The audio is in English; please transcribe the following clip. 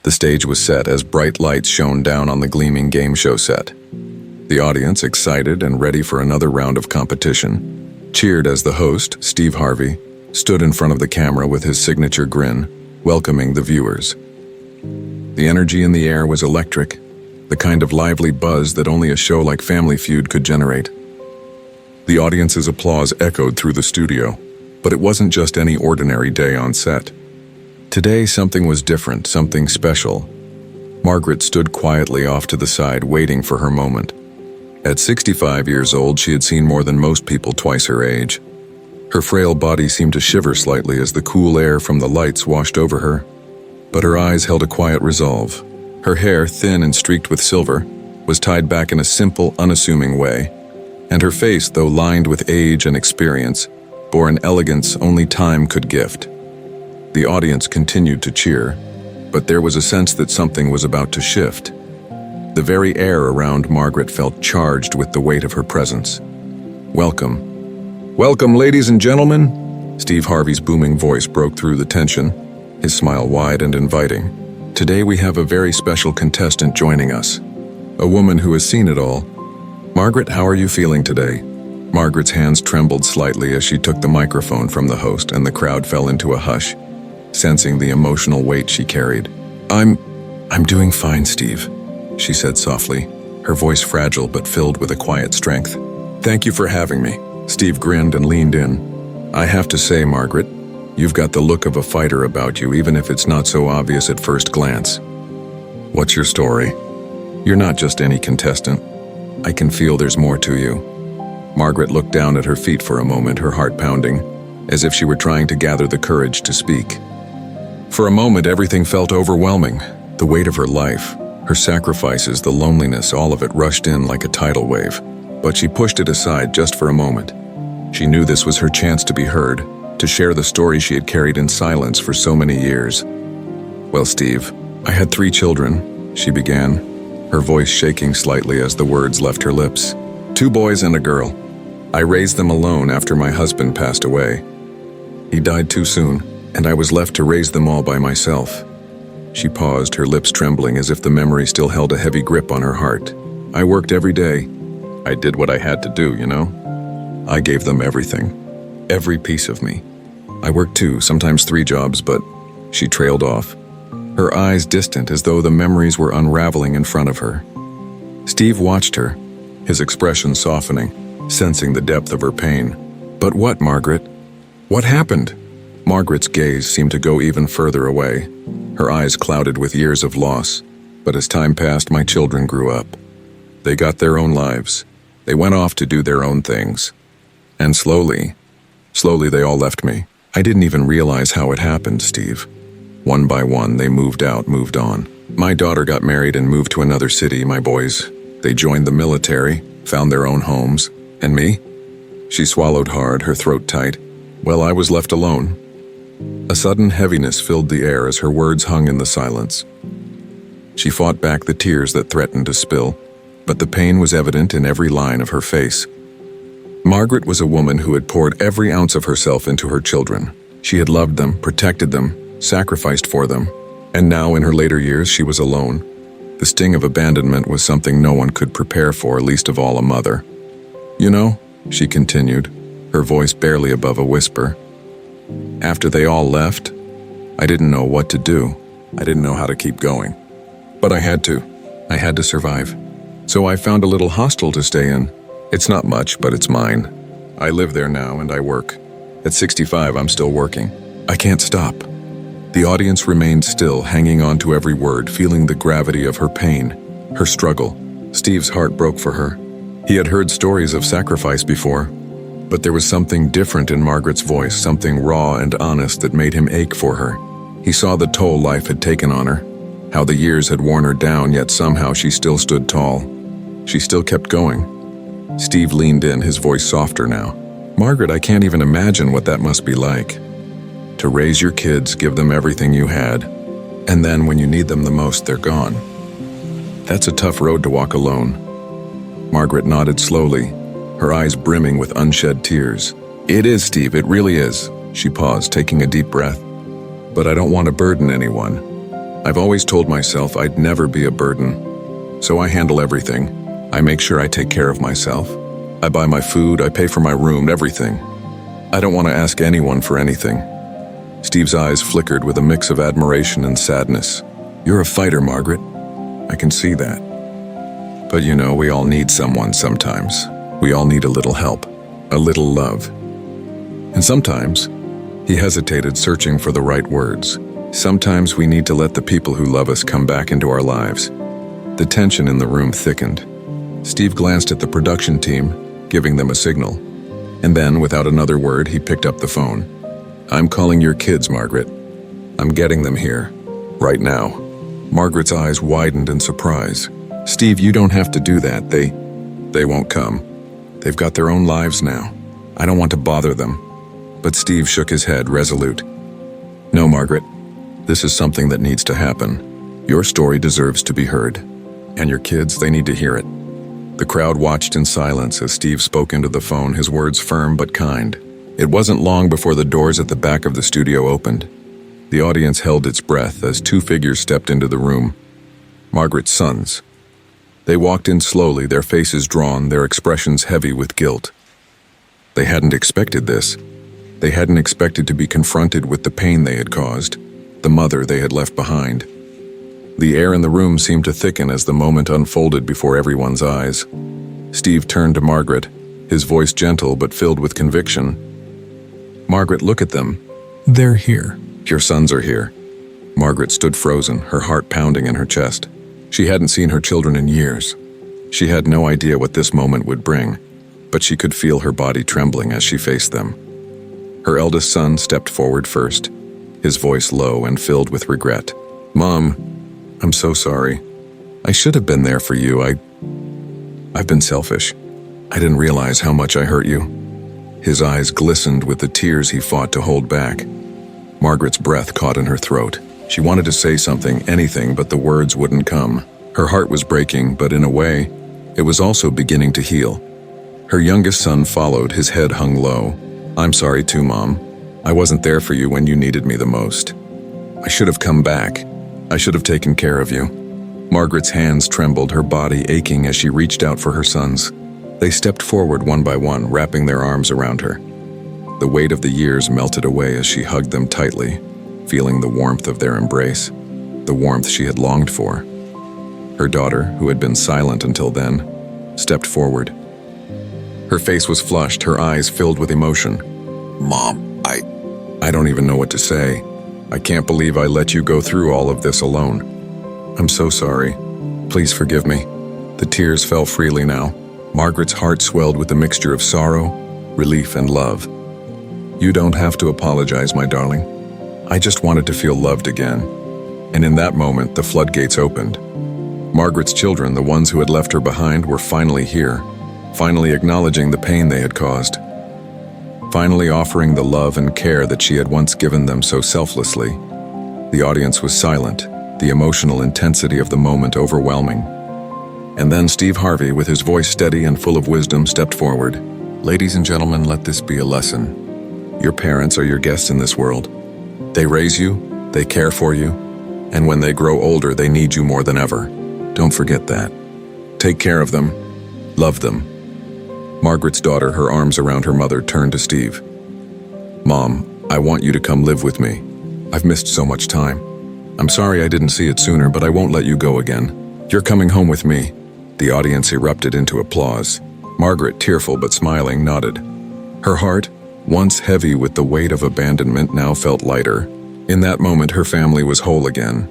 The stage was set as bright lights shone down on the gleaming game show set. The audience, excited and ready for another round of competition, cheered as the host, Steve Harvey, stood in front of the camera with his signature grin, welcoming the viewers. The energy in the air was electric, the kind of lively buzz that only a show like Family Feud could generate. The audience's applause echoed through the studio, but it wasn't just any ordinary day on set. Today, something was different, something special. Margaret stood quietly off to the side, waiting for her moment. At 65 years old, she had seen more than most people twice her age. Her frail body seemed to shiver slightly as the cool air from the lights washed over her, but her eyes held a quiet resolve. Her hair, thin and streaked with silver, was tied back in a simple, unassuming way, and her face, though lined with age and experience, bore an elegance only time could gift. The audience continued to cheer, but there was a sense that something was about to shift. The very air around Margaret felt charged with the weight of her presence. "Welcome. Welcome, ladies and gentlemen." Steve Harvey's booming voice broke through the tension, his smile wide and inviting. "Today we have a very special contestant joining us, a woman who has seen it all. Margaret, how are you feeling today?" Margaret's hands trembled slightly as she took the microphone from the host, and the crowd fell into a hush, sensing the emotional weight she carried. I'm doing fine, Steve," she said softly, her voice fragile but filled with a quiet strength. "Thank you for having me." Steve grinned and leaned in. "I have to say, Margaret, you've got the look of a fighter about you, even if it's not so obvious at first glance. What's your story? You're not just any contestant. I can feel there's more to you." Margaret looked down at her feet for a moment, her heart pounding, as if she were trying to gather the courage to speak. For a moment, everything felt overwhelming. The weight of her life, her sacrifices, the loneliness, all of it rushed in like a tidal wave. But she pushed it aside just for a moment. She knew this was her chance to be heard, to share the story she had carried in silence for so many years. "Well, Steve, I had 3 children," she began, her voice shaking slightly as the words left her lips. 2 boys and a girl. I raised them alone after my husband passed away. He died too soon, and I was left to raise them all by myself." She paused, her lips trembling as if the memory still held a heavy grip on her heart. "I worked every day. I did what I had to do, you know? I gave them everything. Every piece of me. I worked 2, sometimes 3 jobs, but..." She trailed off, her eyes distant as though the memories were unraveling in front of her. Steve watched her, his expression softening, sensing the depth of her pain. "But what, Margaret? What happened?" Margaret's gaze seemed to go even further away, her eyes clouded with years of loss. "But as time passed, my children grew up. They got their own lives. They went off to do their own things. And slowly they all left me. I didn't even realize how it happened, Steve. One by one, they moved out, moved on. My daughter got married and moved to another city. My boys, they joined the military, found their own homes. And me?" She swallowed hard, her throat tight. "Well, I was left alone." A sudden heaviness filled the air as her words hung in the silence. She fought back the tears that threatened to spill, but the pain was evident in every line of her face. Margaret was a woman who had poured every ounce of herself into her children. She had loved them, protected them, sacrificed for them, and now in her later years she was alone. The sting of abandonment was something no one could prepare for, least of all a mother. "You know," she continued, her voice barely above a whisper, "after they all left, I didn't know what to do. I didn't know how to keep going. But I had to. I had to survive. So I found a little hostel to stay in. It's not much, but it's mine. I live there now and I work. At 65, I'm still working. I can't stop." The audience remained still, hanging on to every word, feeling the gravity of her pain, her struggle. Steve's heart broke for her. He had heard stories of sacrifice before, but there was something different in Margaret's voice, something raw and honest that made him ache for her. He saw the toll life had taken on her, how the years had worn her down, yet somehow she still stood tall. She still kept going. Steve leaned in, his voice softer now. "Margaret, I can't even imagine what that must be like. To raise your kids, give them everything you had, and then when you need them the most, they're gone. That's a tough road to walk alone." Margaret nodded slowly, her eyes brimming with unshed tears. "It is, Steve, it really is." She paused, taking a deep breath. "But I don't want to burden anyone. I've always told myself I'd never be a burden. So I handle everything. I make sure I take care of myself. I buy my food, I pay for my room, everything. I don't want to ask anyone for anything. Steve's eyes flickered with a mix of admiration and sadness. You're a fighter, Margaret. I can see that. But you know, we all need someone sometimes. We all need a little help, a little love. And sometimes, he hesitated, searching for the right words. Sometimes we need to let the people who love us come back into our lives. The tension in the room thickened. Steve glanced at the production team, giving them a signal. And then, without another word, he picked up the phone. I'm calling your kids, Margaret. I'm getting them here, right now. Margaret's eyes widened in surprise. Steve, you don't have to do that. They won't come. They've got their own lives now. I don't want to bother them. But Steve shook his head, resolute. No, Margaret. This is something that needs to happen. Your story deserves to be heard. And your kids, they need to hear it. The crowd watched in silence as Steve spoke into the phone, his words firm but kind. It wasn't long before the doors at the back of the studio opened. The audience held its breath as two figures stepped into the room. Margaret's sons. They walked in slowly, their faces drawn, their expressions heavy with guilt. They hadn't expected this. They hadn't expected to be confronted with the pain they had caused, the mother they had left behind. The air in the room seemed to thicken as the moment unfolded before everyone's eyes. Steve turned to Margaret, his voice gentle but filled with conviction. Margaret, look at them. They're here. Your sons are here. Margaret stood frozen, her heart pounding in her chest. She hadn't seen her children in years. She had no idea what this moment would bring, but she could feel her body trembling as she faced them. Her eldest son stepped forward first, his voice low and filled with regret. Mom, I'm so sorry. I should have been there for you. I've been selfish. I didn't realize how much I hurt you. His eyes glistened with the tears he fought to hold back. Margaret's breath caught in her throat. She wanted to say something, anything, but the words wouldn't come. Her heart was breaking, but in a way, it was also beginning to heal. Her youngest son followed, his head hung low. I'm sorry too, Mom. I wasn't there for you when you needed me the most. I should have come back. I should have taken care of you. Margaret's hands trembled, her body aching as she reached out for her sons. They stepped forward one by one, wrapping their arms around her. The weight of the years melted away as she hugged them tightly, feeling the warmth of their embrace, the warmth she had longed for. Her daughter, who had been silent until then, stepped forward. Her face was flushed, her eyes filled with emotion. Mom, I don't even know what to say. I can't believe I let you go through all of this alone. I'm so sorry. Please forgive me. The tears fell freely now. Margaret's heart swelled with a mixture of sorrow, relief, and love. You don't have to apologize, my darling. I just wanted to feel loved again. And in that moment, the floodgates opened. Margaret's children, the ones who had left her behind, were finally here, finally acknowledging the pain they had caused, finally offering the love and care that she had once given them so selflessly. The audience was silent, the emotional intensity of the moment overwhelming. And then Steve Harvey, with his voice steady and full of wisdom, stepped forward. Ladies and gentlemen, let this be a lesson. Your parents are your guests in this world. They raise you, they care for you, and when they grow older, they need you more than ever. Don't forget that. Take care of them. Love them. Margaret's daughter, her arms around her mother, turned to Steve. Mom, I want you to come live with me. I've missed so much time. I'm sorry I didn't see it sooner, but I won't let you go again. You're coming home with me. The audience erupted into applause. Margaret, tearful but smiling, nodded. Her heart, once heavy with the weight of abandonment, now felt lighter. In that moment, her family was whole again.